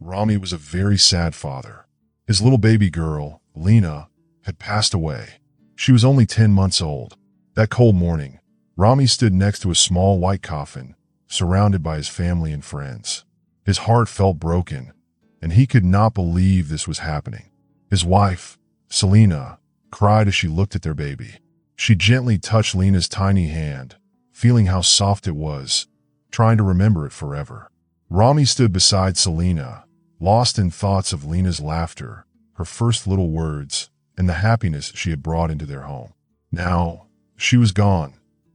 Rami was a very sad father. His little baby girl, Lena, had passed away. She was only 10 months old. That cold morning, Rami stood next to a small white coffin, surrounded by his family and friends. His heart felt broken, and he could not believe this was happening. His wife, Selena, cried as she looked at their baby. She gently touched Lena's tiny hand, feeling how soft it was, trying to remember it forever. Rami stood beside Selena, lost in thoughts of Lena's laughter, her first little words, and the happiness she had brought into their home. Now, she was gone,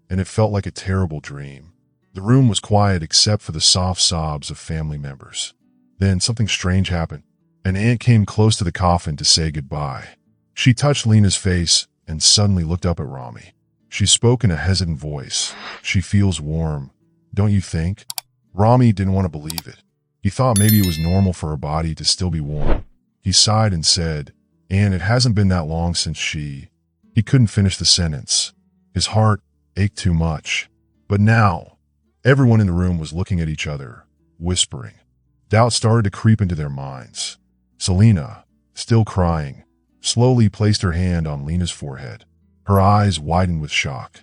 and it felt like a terrible dream. The room was quiet except for the soft sobs of family members. Then something strange happened. An aunt came close to the coffin to say goodbye. She touched Lena's face and suddenly looked up at Rami. She spoke in a hesitant voice. "She feels warm, don't you think?" Rami didn't want to believe it. He thought maybe it was normal for her body to still be warm. He sighed and said, "Aunt, it hasn't been that long since she..." He couldn't finish the sentence. His heart ached too much. But now, everyone in the room was looking at each other, whispering. Doubt started to creep into their minds. Selena, still crying, slowly placed her hand on Lena's forehead. Her eyes widened with shock.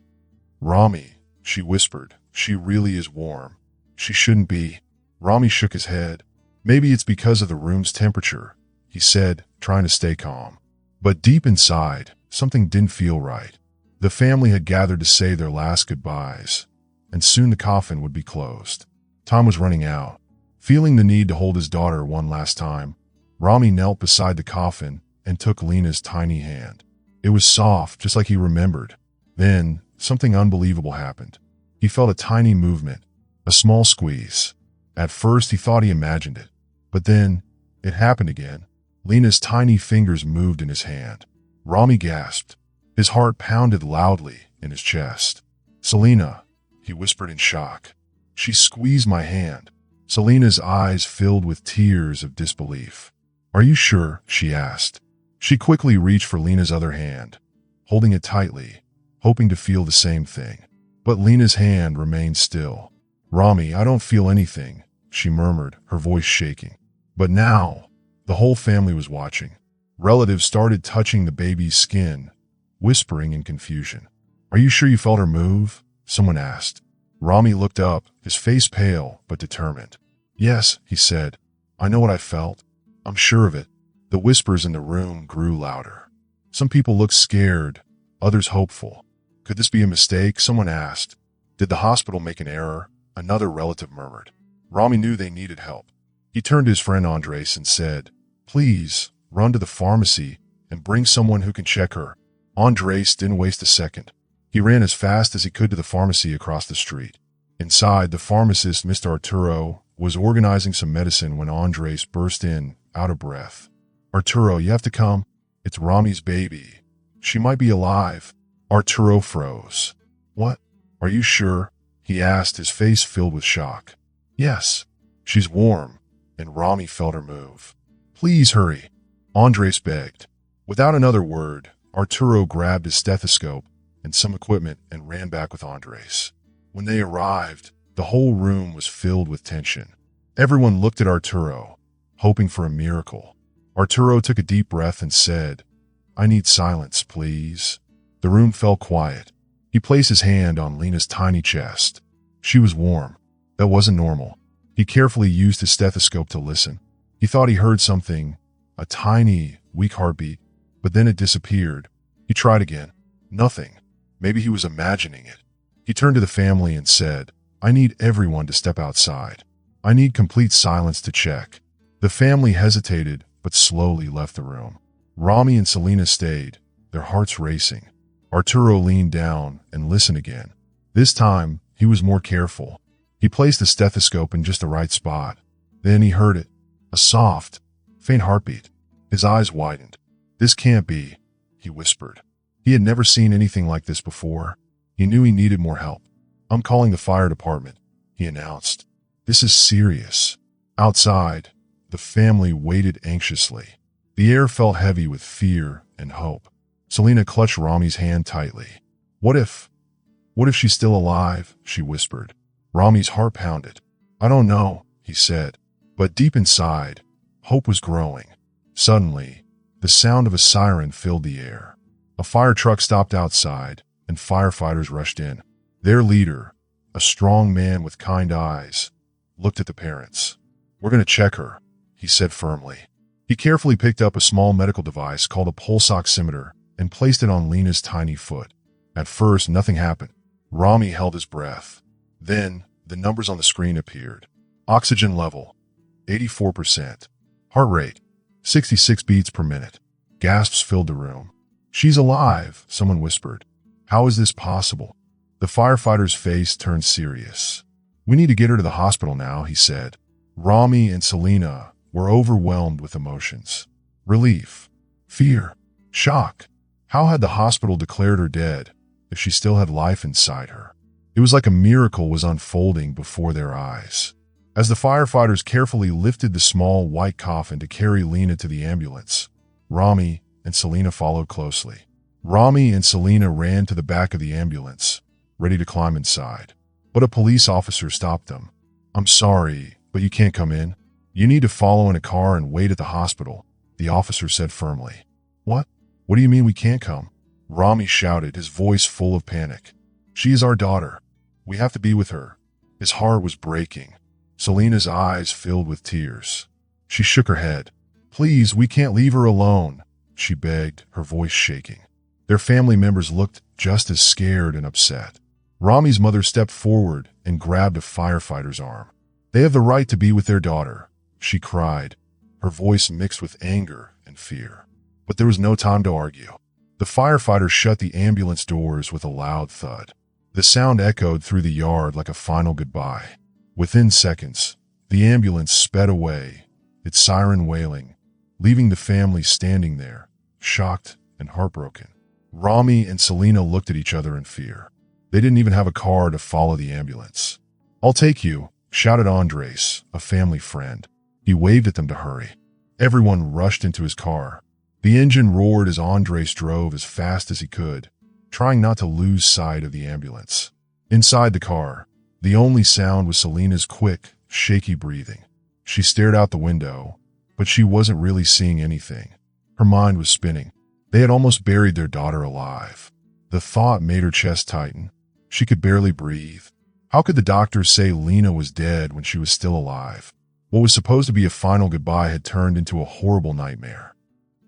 "Rami," she whispered, "she really is warm. She shouldn't be." Rami shook his head. "Maybe it's because of the room's temperature," he said, trying to stay calm. But deep inside, something didn't feel right. The family had gathered to say their last goodbyes, and soon the coffin would be closed. Time was running out. Feeling the need to hold his daughter one last time, Rami knelt beside the coffin and took Lena's tiny hand. It was soft, just like he remembered. Then, something unbelievable happened. He felt a tiny movement, a small squeeze. At first, he thought he imagined it. But then, it happened again. Lena's tiny fingers moved in his hand. Rami gasped. His heart pounded loudly in his chest. "Selena," he whispered in shock. "She squeezed my hand." Selena's eyes filled with tears of disbelief. "Are you sure?" she asked. She quickly reached for Lena's other hand, holding it tightly, hoping to feel the same thing. But Lena's hand remained still. "Rami, I don't feel anything," she murmured, her voice shaking. But now, the whole family was watching. Relatives started touching the baby's skin, whispering in confusion. "Are you sure you felt her move?" someone asked. Rami looked up, his face pale but determined. "Yes," he said. "I know what I felt. I'm sure of it." The whispers in the room grew louder. Some people looked scared, others hopeful. "Could this be a mistake?" someone asked. "Did the hospital make an error?" another relative murmured. Rami knew they needed help. He turned to his friend Andres and said, "Please, run to the pharmacy and bring someone who can check her." Andres didn't waste a second. He ran as fast as he could to the pharmacy across the street. Inside, the pharmacist, Mr. Arturo, was organizing some medicine when Andres burst in, out of breath. "Arturo, you have to come. It's Rami's baby. She might be alive." Arturo froze. "What? Are you sure?" he asked, his face filled with shock. "Yes, she's warm," and Rami felt her move. "Please hurry," Andres begged. Without another word, Arturo grabbed his stethoscope and some equipment and ran back with Andres. When they arrived, the whole room was filled with tension. Everyone looked at Arturo, hoping for a miracle. Arturo took a deep breath and said, "I need silence, please." The room fell quiet. He placed his hand on Lena's tiny chest. She was warm. That wasn't normal. He carefully used his stethoscope to listen. He thought he heard something, a tiny, weak heartbeat, but then it disappeared. He tried again. Nothing. Maybe he was imagining it. He turned to the family and said, "I need everyone to step outside. I need complete silence to check." The family hesitated, but slowly left the room. Rami and Selena stayed, their hearts racing. Arturo leaned down and listened again. This time, he was more careful. He placed the stethoscope in just the right spot. Then he heard it, a soft, faint heartbeat. His eyes widened. "This can't be," he whispered. He had never seen anything like this before. He knew he needed more help. "I'm calling the fire department," he announced. "This is serious." Outside, the family waited anxiously. The air felt heavy with fear and hope. Selena clutched Rami's hand tightly. What if she's still alive?" she whispered. Rami's heart pounded. "I don't know," he said. But deep inside, Hope was growing. Suddenly, the sound of a siren filled the air. A fire truck stopped outside, and firefighters rushed in. Their leader, a strong man with kind eyes, looked at the parents. "We're going to check her," he said firmly. He carefully picked up a small medical device called a pulse oximeter and placed it on Lena's tiny foot. At first, nothing happened. Rami held his breath. Then, the numbers on the screen appeared. Oxygen level, 84%. Heart rate, 66 beats per minute. Gasps filled the room. "She's alive," someone whispered. "How is this possible?" The firefighter's face turned serious. "We need to get her to the hospital now," he said. Rami and Selena were overwhelmed with emotions. Relief, fear, shock. How had the hospital declared her dead if she still had life inside her? It was like a miracle was unfolding before their eyes. As the firefighters carefully lifted the small white coffin to carry Lena to the ambulance, Rami and Selena followed closely. Rami and Selena ran to the back of the ambulance, ready to climb inside. But a police officer stopped them. "I'm sorry, but you can't come in. You need to follow in a car and wait at the hospital," the officer said firmly. "What? What do you mean we can't come?" Rami shouted, his voice full of panic. "She is our daughter. We have to be with her." His heart was breaking. Selena's eyes filled with tears. She shook her head. "Please, we can't leave her alone," she begged, her voice shaking. Their family members looked just as scared and upset. Rami's mother stepped forward and grabbed a firefighter's arm. "They have the right to be with their daughter," she cried, her voice mixed with anger and fear. But there was no time to argue. The firefighter shut the ambulance doors with a loud thud. The sound echoed through the yard like a final goodbye. Within seconds, the ambulance sped away, its siren wailing, leaving the family standing there, shocked and heartbroken. Rami and Selena looked at each other in fear. They didn't even have a car to follow the ambulance. "I'll take you," shouted Andres, a family friend. He waved at them to hurry. Everyone rushed into his car. The engine roared as Andres drove as fast as he could, trying not to lose sight of the ambulance. Inside the car, the only sound was Selena's quick, shaky breathing. She stared out the window, but she wasn't really seeing anything. Her mind was spinning. They had almost buried their daughter alive. The thought made her chest tighten. She could barely breathe. How could the doctors say Lena was dead when she was still alive? What was supposed to be a final goodbye had turned into a horrible nightmare.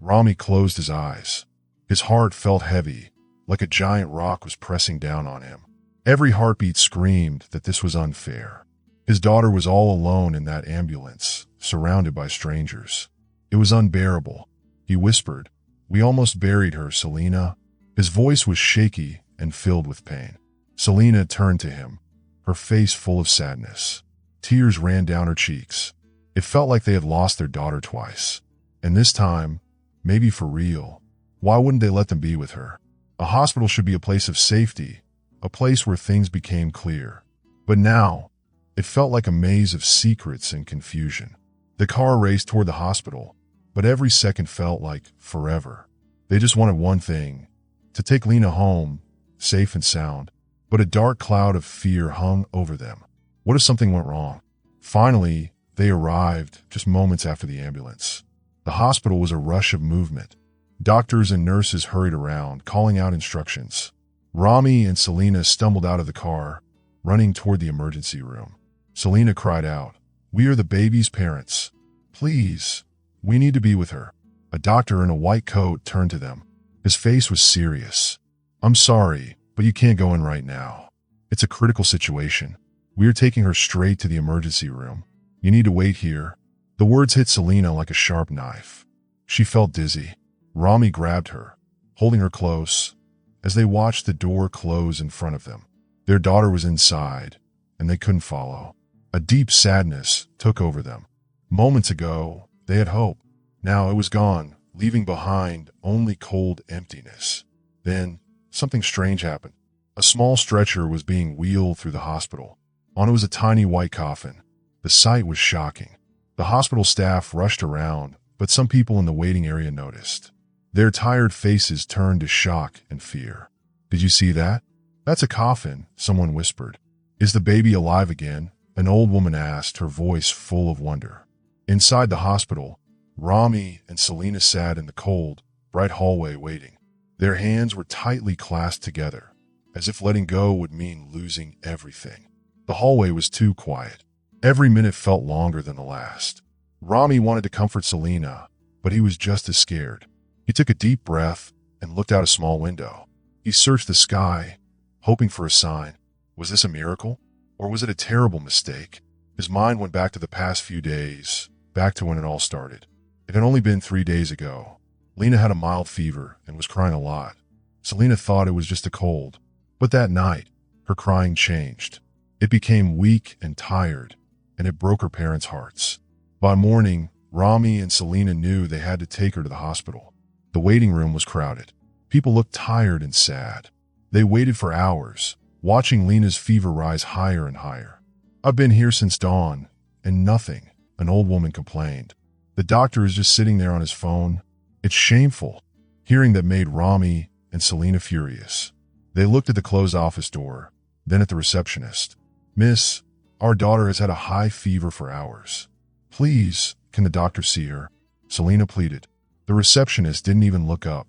Rami closed his eyes. His heart felt heavy, like a giant rock was pressing down on him. Every heartbeat screamed that this was unfair. His daughter was all alone in that ambulance, surrounded by strangers. It was unbearable. He whispered, "We almost buried her, Selena." His voice was shaky and filled with pain. Selena turned to him, her face full of sadness. Tears ran down her cheeks. It felt like they had lost their daughter twice. And this time, maybe for real. Why wouldn't they let them be with her? A hospital should be a place of safety, a place where things became clear. But now, it felt like a maze of secrets and confusion. The car raced toward the hospital, but every second felt like forever. They just wanted one thing, to take Lena home, safe and sound. But a dark cloud of fear hung over them. What if something went wrong? Finally, they arrived, just moments after the ambulance. The hospital was a rush of movement. Doctors and nurses hurried around, calling out instructions. Rami and Selena stumbled out of the car, running toward the emergency room. Selena cried out, "We are the baby's parents. Please, we need to be with her." A doctor in a white coat turned to them. His face was serious. "I'm sorry, but you can't go in right now. It's a critical situation. We are taking her straight to the emergency room. You need to wait here." The words hit Selena like a sharp knife. She felt dizzy. Rami grabbed her, holding her close, as they watched the door close in front of them. Their daughter was inside, and they couldn't follow. A deep sadness took over them. Moments ago, they had hope. Now it was gone, leaving behind only cold emptiness. Then, something strange happened. A small stretcher was being wheeled through the hospital. On it was a tiny white coffin. The sight was shocking. The hospital staff rushed around, but some people in the waiting area noticed. Their tired faces turned to shock and fear. "Did you see that? That's a coffin," someone whispered. "Is the baby alive again?" an old woman asked, her voice full of wonder. Inside the hospital, Rami and Selena sat in the cold, bright hallway waiting. Their hands were tightly clasped together, as if letting go would mean losing everything. The hallway was too quiet. Every minute felt longer than the last. Rami wanted to comfort Selena, but he was just as scared. He took a deep breath and looked out a small window. He searched the sky, hoping for a sign. Was this a miracle? Or was it a terrible mistake? His mind went back to the past few days, back to when it all started. It had only been 3 days ago. Lena had a mild fever and was crying a lot. Selena thought it was just a cold. But that night, her crying changed. It became weak and tired, and it broke her parents' hearts. By morning, Rami and Selena knew they had to take her to the hospital. The waiting room was crowded. People looked tired and sad. They waited for hours, watching Lena's fever rise higher and higher. "I've been here since dawn, and nothing," an old woman complained. "The doctor is just sitting there on his phone." It's shameful. Hearing that made Rami and Selena furious. They looked at the closed office door, then at the receptionist. "Miss, our daughter has had a high fever for hours. Please, can the doctor see her?" Selena pleaded. The receptionist didn't even look up.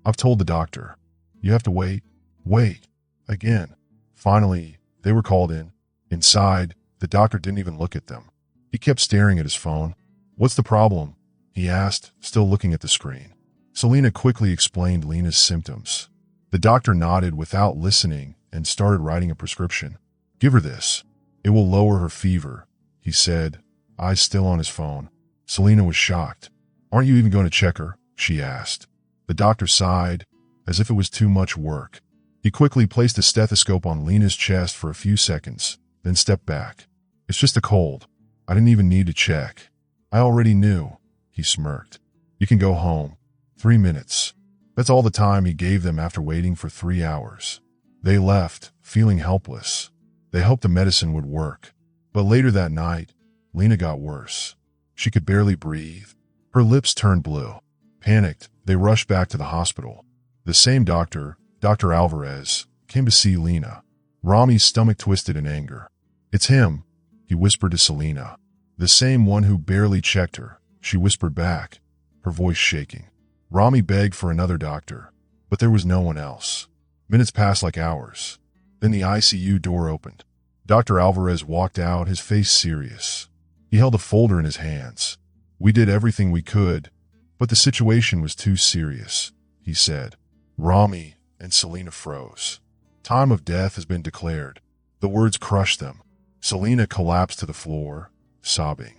"I've told the doctor. You have to wait." Wait. Again. Finally, they were called in. Inside, the doctor didn't even look at them. He kept staring at his phone. "What's the problem?" he asked, still looking at the screen. Selena quickly explained Lena's symptoms. The doctor nodded without listening and started writing a prescription. "Give her this. It will lower her fever," he said, eyes still on his phone. Selena was shocked. "Aren't you even going to check her?" she asked. The doctor sighed, as if it was too much work. He quickly placed a stethoscope on Lena's chest for a few seconds, then stepped back. "It's just a cold. I didn't even need to check. I already knew," he smirked. "You can go home." 3 minutes. That's all the time he gave them after waiting for 3 hours. They left, feeling helpless. They hoped the medicine would work. But later that night, Lena got worse. She could barely breathe. Her lips turned blue. Panicked, they rushed back to the hospital. The same doctor, Dr. Alvarez, came to see Lena. Rami's stomach twisted in anger. "It's him," he whispered to Selena. "The same one who barely checked her," she whispered back, her voice shaking. Rami begged for another doctor, but there was no one else. Minutes passed like hours. Then the ICU door opened. Dr. Alvarez walked out, his face serious. He held a folder in his hands. "We did everything we could, but the situation was too serious," he said. Rami and Selena froze. "Time of death has been declared." The words crushed them. Selena collapsed to the floor, sobbing.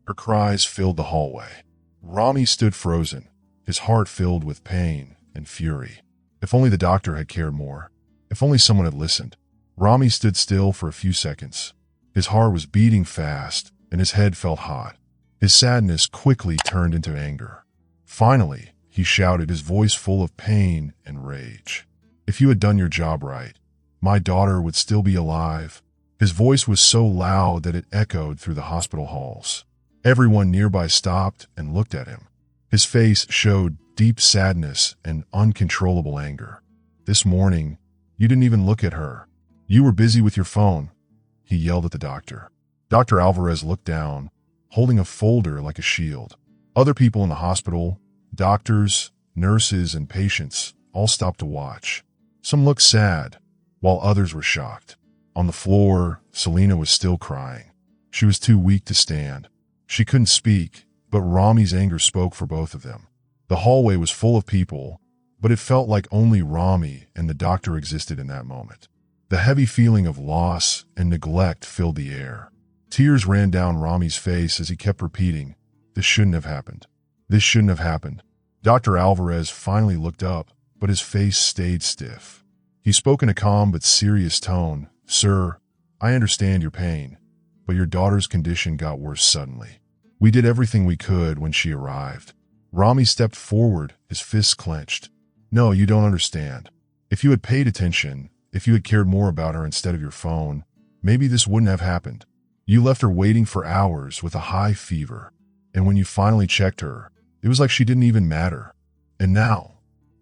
Her cries filled the hallway. Rami stood frozen, his heart filled with pain and fury. If only the doctor had cared more. If only someone had listened. Rami stood still for a few seconds. His heart was beating fast, and his head felt hot. His sadness quickly turned into anger. Finally, he shouted, his voice full of pain and rage. "If you had done your job right, my daughter would still be alive." His voice was so loud that it echoed through the hospital halls. Everyone nearby stopped and looked at him. His face showed deep sadness and uncontrollable anger. "This morning, you didn't even look at her. You were busy with your phone," he yelled at the doctor. Dr. Alvarez looked down, holding a folder like a shield. Other people in the hospital, doctors, nurses, and patients, all stopped to watch. Some looked sad, while others were shocked. On the floor, Selena was still crying. She was too weak to stand. She couldn't speak, but Rami's anger spoke for both of them. The hallway was full of people, but it felt like only Rami and the doctor existed in that moment. The heavy feeling of loss and neglect filled the air. Tears ran down Rami's face as he kept repeating, "This shouldn't have happened. This shouldn't have happened." Dr. Alvarez finally looked up, but his face stayed stiff. He spoke in a calm but serious tone. "Sir, I understand your pain, but your daughter's condition got worse suddenly. We did everything we could when she arrived." Rami stepped forward, his fists clenched. "No, you don't understand. If you had paid attention, if you had cared more about her instead of your phone, maybe this wouldn't have happened. You left her waiting for hours with a high fever, and when you finally checked her, it was like she didn't even matter. And now,"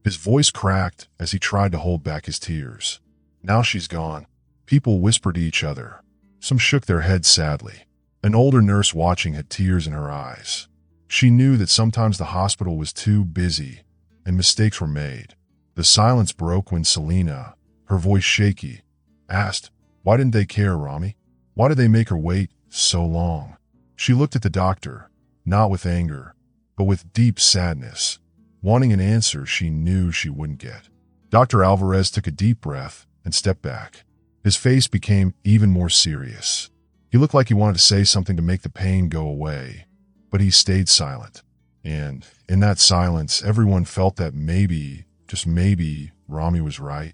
his voice cracked as he tried to hold back his tears, "now she's gone." People whispered to each other. Some shook their heads sadly. An older nurse watching had tears in her eyes. She knew that sometimes the hospital was too busy and mistakes were made. The silence broke when Selena, her voice shaky, asked, "Why didn't they care, Rami? Why did they make her wait so long?" She looked at the doctor, not with anger, but with deep sadness, wanting an answer she knew she wouldn't get. Dr. Alvarez took a deep breath and stepped back. His face became even more serious. He looked like he wanted to say something to make the pain go away, but he stayed silent. And in that silence, everyone felt that maybe, just maybe, Rami was right.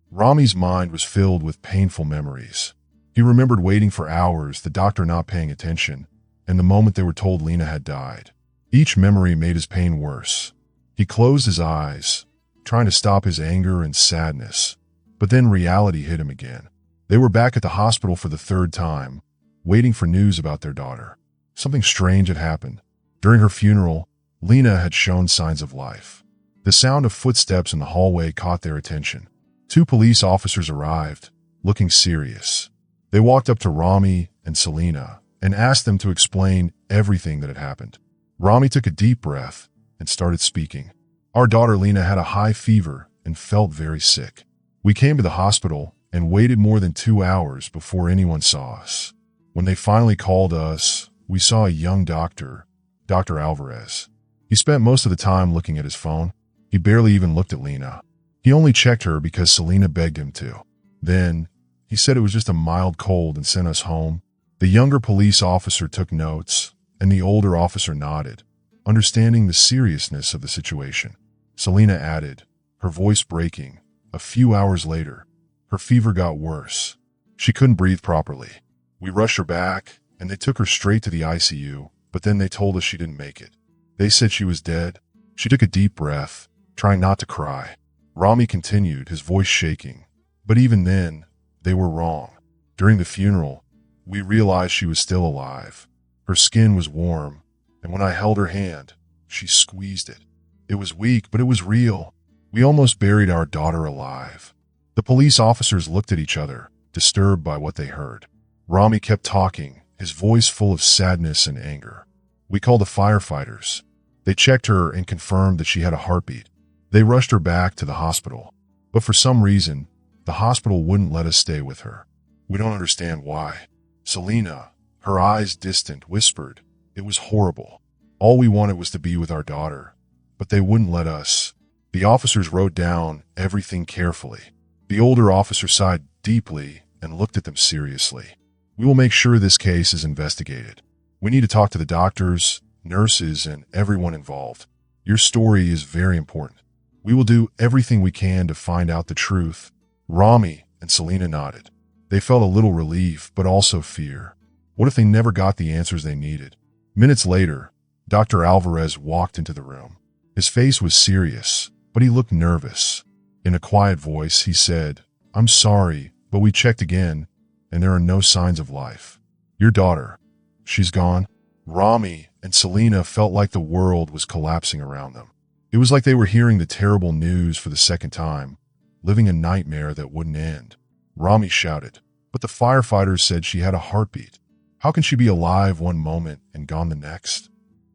Rami's mind was filled with painful memories. He remembered waiting for hours, the doctor not paying attention, and the moment they were told Lena had died. Each memory made his pain worse. He closed his eyes, trying to stop his anger and sadness, but then reality hit him again. They were back at the hospital for the third time, waiting for news about their daughter. Something strange had happened. During her funeral, Lena had shown signs of life. The sound of footsteps in the hallway caught their attention. 2 police officers arrived, looking serious. They walked up to Rami and Selena and asked them to explain everything that had happened. Rami took a deep breath and started speaking. "Our daughter Lena had a high fever and felt very sick. We came to the hospital and waited more than 2 hours before anyone saw us. When they finally called us, we saw a young doctor, Dr. Alvarez. He spent most of the time looking at his phone. He barely even looked at Lena. He only checked her because Selena begged him to. Then, he said it was just a mild cold and sent us home." The younger police officer took notes, and the older officer nodded, understanding the seriousness of the situation. Selena added, her voice breaking, "A few hours later, her fever got worse. She couldn't breathe properly. We rushed her back, and they took her straight to the ICU, but then they told us she didn't make it. They said she was dead." She took a deep breath, trying not to cry. Rami continued, his voice shaking. "But even then, they were wrong. During the funeral, we realized she was still alive. Her skin was warm, and when I held her hand, she squeezed it. It was weak, but it was real. We almost buried our daughter alive." The police officers looked at each other, disturbed by what they heard. Rami kept talking, his voice full of sadness and anger. "We called the firefighters. They checked her and confirmed that she had a heartbeat. They rushed her back to the hospital. But for some reason, the hospital wouldn't let us stay with her. We don't understand why." Selena, her eyes distant, whispered, "It was horrible. All we wanted was to be with our daughter, but they wouldn't let us." The officers wrote down everything carefully. The older officer sighed deeply and looked at them seriously. "We will make sure this case is investigated. We need to talk to the doctors, nurses, and everyone involved. Your story is very important. We will do everything we can to find out the truth." Rami and Selena nodded. They felt a little relief, but also fear. What if they never got the answers they needed? Minutes later, Dr. Alvarez walked into the room. His face was serious, but he looked nervous. In a quiet voice, he said, "I'm sorry, but we checked again, and there are no signs of life. Your daughter, she's gone." Rami and Selena felt like the world was collapsing around them. It was like they were hearing the terrible news for the second time, living a nightmare that wouldn't end. Rami shouted, "But the firefighters said she had a heartbeat. How can she be alive one moment and gone the next?"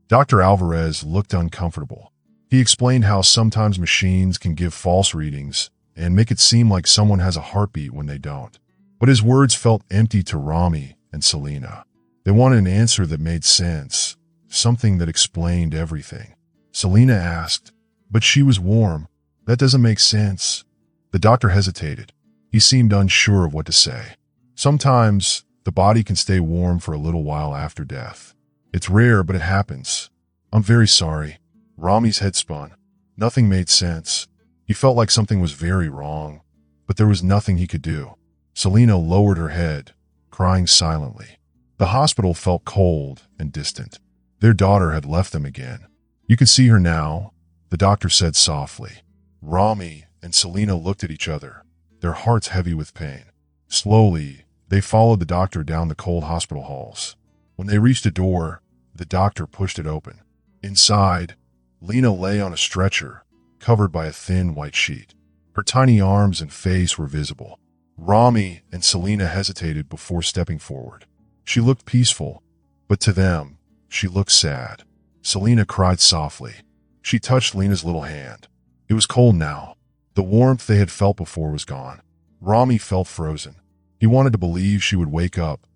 Dr. Alvarez looked uncomfortable. He explained how sometimes machines can give false readings and make it seem like someone has a heartbeat when they don't. But his words felt empty to Rami and Selena. They wanted an answer that made sense, something that explained everything. Selena asked, "But she was warm. That doesn't make sense." The doctor hesitated. He seemed unsure of what to say. "Sometimes the body can stay warm for a little while after death. It's rare, but it happens. I'm very sorry." Rami's head spun. Nothing made sense. He felt like something was very wrong, but there was nothing he could do. Selena lowered her head, crying silently. The hospital felt cold and distant. Their daughter had left them again. "You can see her now," the doctor said softly. Rami and Selena looked at each other, their hearts heavy with pain. Slowly, they followed the doctor down the cold hospital halls. When they reached a door, the doctor pushed it open. Inside, Lena lay on a stretcher, covered by a thin white sheet. Her tiny arms and face were visible. Rami and Selena hesitated before stepping forward. She looked peaceful, but to them, she looked sad. Selena cried softly. She touched Lena's little hand. It was cold now. The warmth they had felt before was gone. Rami felt frozen. He wanted to believe she would wake up,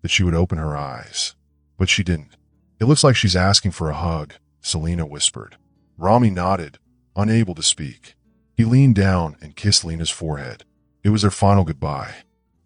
that she would open her eyes. But she didn't. It looks like she's asking for a hug, Selena whispered. Rami nodded, unable to speak. He leaned down and kissed Lena's forehead. It was their final goodbye.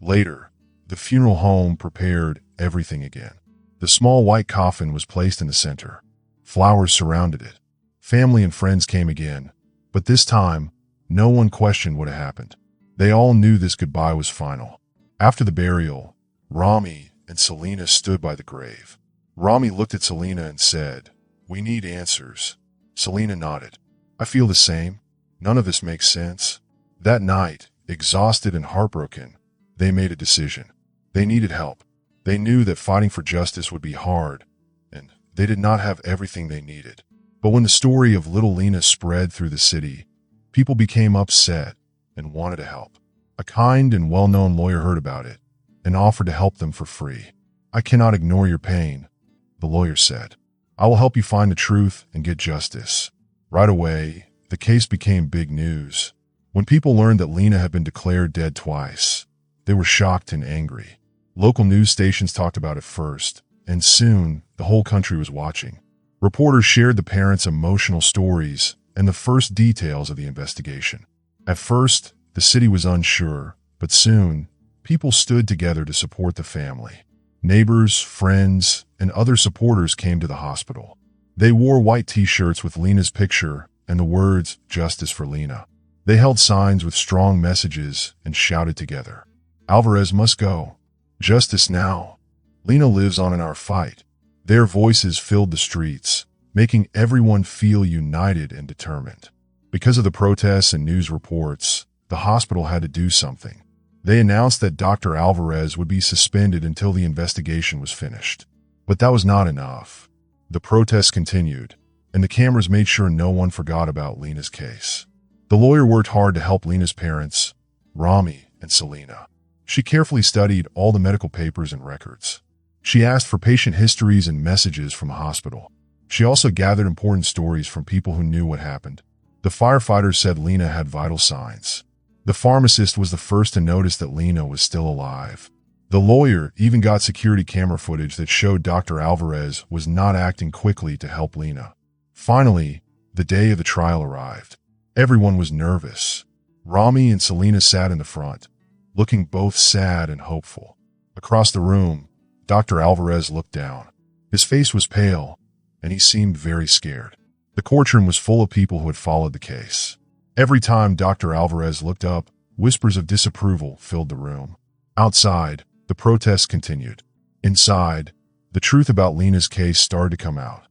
Later, the funeral home prepared everything again. The small white coffin was placed in the center. Flowers surrounded it. Family and friends came again, but this time, no one questioned what had happened. They all knew this goodbye was final. After the burial, Rami and Selena stood by the grave. Rami looked at Selena and said, "We need answers." Selena nodded. "I feel the same. None of this makes sense." That night, exhausted and heartbroken, they made a decision. They needed help. They knew that fighting for justice would be hard, and they did not have everything they needed. But when the story of little Lena spread through the city, people became upset and wanted to help. A kind and well-known lawyer heard about it and offered to help them for free. "I cannot ignore your pain," the lawyer said. "I will help you find the truth and get justice." Right away, the case became big news. When people learned that Lena had been declared dead twice, they were shocked and angry. Local news stations talked about it first, and soon the whole country was watching. Reporters shared the parents' emotional stories and the first details of the investigation. At first, the city was unsure, but soon, people stood together to support the family. Neighbors, friends, and other supporters came to the hospital. They wore white t-shirts with Lena's picture and the words, "Justice for Lena." They held signs with strong messages and shouted together, "Alvarez must go. Justice now. Lena lives on in our fight." Their voices filled the streets, making everyone feel united and determined. Because of the protests and news reports, the hospital had to do something. They announced that Dr. Alvarez would be suspended until the investigation was finished. But that was not enough. The protests continued, and the cameras made sure no one forgot about Lena's case. The lawyer worked hard to help Lena's parents, Rami and Selena. She carefully studied all the medical papers and records. She asked for patient histories and messages from the hospital. She also gathered important stories from people who knew what happened. The firefighters said Lena had vital signs. The pharmacist was the first to notice that Lena was still alive. The lawyer even got security camera footage that showed Dr. Alvarez was not acting quickly to help Lena. Finally, the day of the trial arrived. Everyone was nervous. Rami and Selena sat in the front, looking both sad and hopeful. Across the room, Dr. Alvarez looked down. His face was pale, and he seemed very scared. The courtroom was full of people who had followed the case. Every time Dr. Alvarez looked up, whispers of disapproval filled the room. Outside, the protests continued. Inside, the truth about Lena's case started to come out.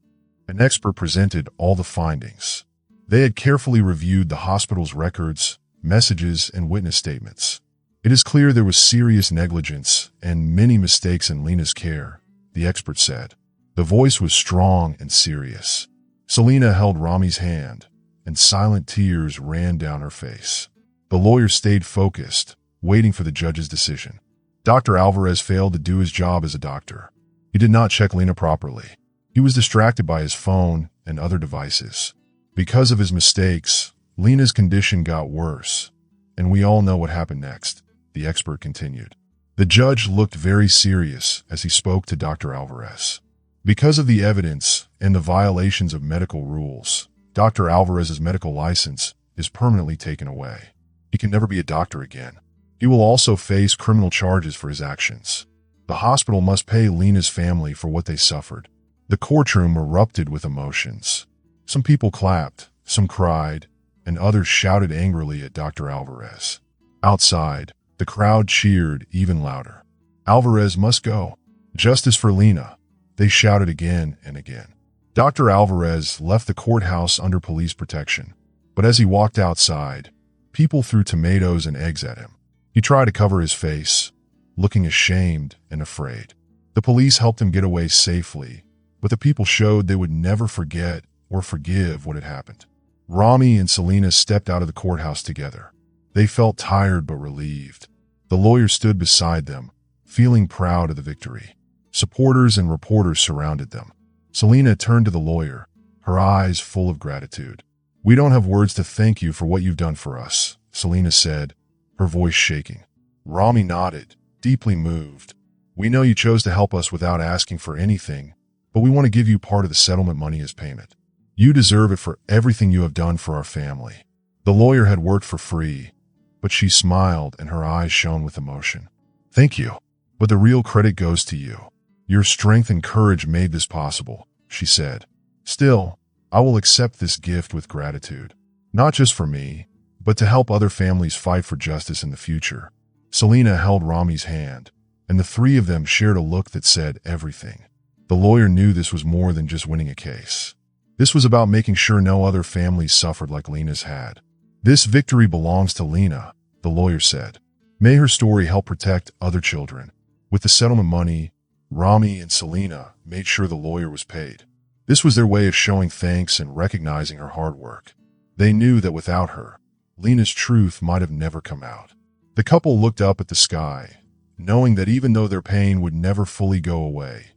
An expert presented all the findings. They had carefully reviewed the hospital's records, messages, and witness statements. "It is clear there was serious negligence and many mistakes in Lena's care," the expert said. The voice was strong and serious. Selena held Rami's hand, and silent tears ran down her face. The lawyer stayed focused, waiting for the judge's decision. Dr. Alvarez failed to do his job as a doctor. He did not check Lena properly. He was distracted by his phone and other devices. Because of his mistakes, Lena's condition got worse, and we all know what happened next, the expert continued. The judge looked very serious as he spoke to Dr. Alvarez. Because of the evidence and the violations of medical rules, Dr. Alvarez's medical license is permanently taken away. He can never be a doctor again. He will also face criminal charges for his actions. The hospital must pay Lena's family for what they suffered. The courtroom erupted with emotions. Some people clapped, some cried, and others shouted angrily at Dr. Alvarez. Outside, the crowd cheered even louder. "Alvarez must go. Justice for Lena," they shouted again and again. Dr. Alvarez left the courthouse under police protection, but as he walked outside, people threw tomatoes and eggs at him. He tried to cover his face, looking ashamed and afraid. The police helped him get away safely, but the people showed they would never forget or forgive what had happened. Rami and Selena stepped out of the courthouse together. They felt tired but relieved. The lawyer stood beside them, feeling proud of the victory. Supporters and reporters surrounded them. Selena turned to the lawyer, her eyes full of gratitude. "We don't have words to thank you for what you've done for us," Selena said, her voice shaking. Rami nodded, deeply moved. "We know you chose to help us without asking for anything, but we want to give you part of the settlement money as payment. You deserve it for everything you have done for our family." The lawyer had worked for free, but she smiled and her eyes shone with emotion. "Thank you, but the real credit goes to you. Your strength and courage made this possible," she said. "Still, I will accept this gift with gratitude, not just for me, but to help other families fight for justice in the future." Selena held Rami's hand, and the three of them shared a look that said everything. The lawyer knew this was more than just winning a case. This was about making sure no other families suffered like Lena's had. "This victory belongs to Lena," the lawyer said. "May her story help protect other children." With the settlement money, Rami and Selena made sure the lawyer was paid. This was their way of showing thanks and recognizing her hard work. They knew that without her, Lena's truth might have never come out. The couple looked up at the sky, knowing that even though their pain would never fully go away,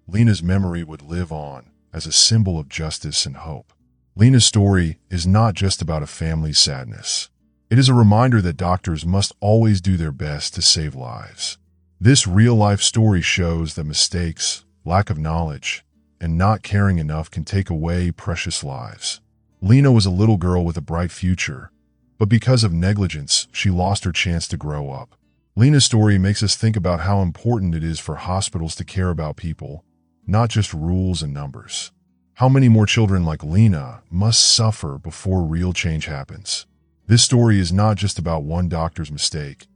Lena's memory would live on as a symbol of justice and hope. Lena's story is not just about a family's sadness. It is a reminder that doctors must always do their best to save lives. This real-life story shows that mistakes, lack of knowledge, and not caring enough can take away precious lives. Lena was a little girl with a bright future, but because of negligence, she lost her chance to grow up. Lena's story makes us think about how important it is for hospitals to care about people, not just rules and numbers. How many more children like Lena must suffer before real change happens? This story is not just about one doctor's mistake.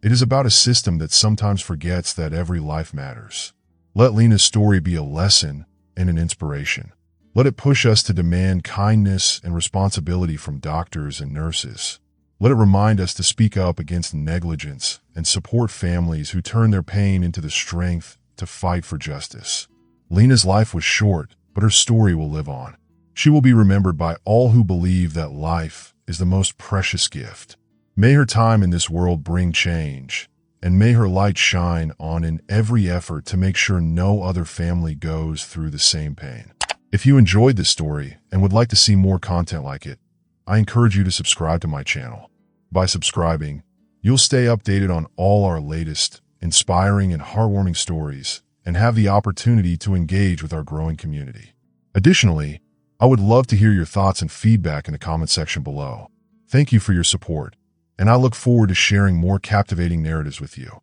It is about a system that sometimes forgets that every life matters. Let Lena's story be a lesson and an inspiration. Let it push us to demand kindness and responsibility from doctors and nurses. Let it remind us to speak up against negligence and support families who turn their pain into the strength to fight for justice. Lena's life was short, but her story will live on. She will be remembered by all who believe that life is the most precious gift. May her time in this world bring change, and may her light shine on in every effort to make sure no other family goes through the same pain. If you enjoyed this story and would like to see more content like it, I encourage you to subscribe to my channel. By subscribing, you'll stay updated on all our latest, inspiring and heartwarming stories and have the opportunity to engage with our growing community. Additionally, I would love to hear your thoughts and feedback in the comment section below. Thank you for your support, and I look forward to sharing more captivating narratives with you.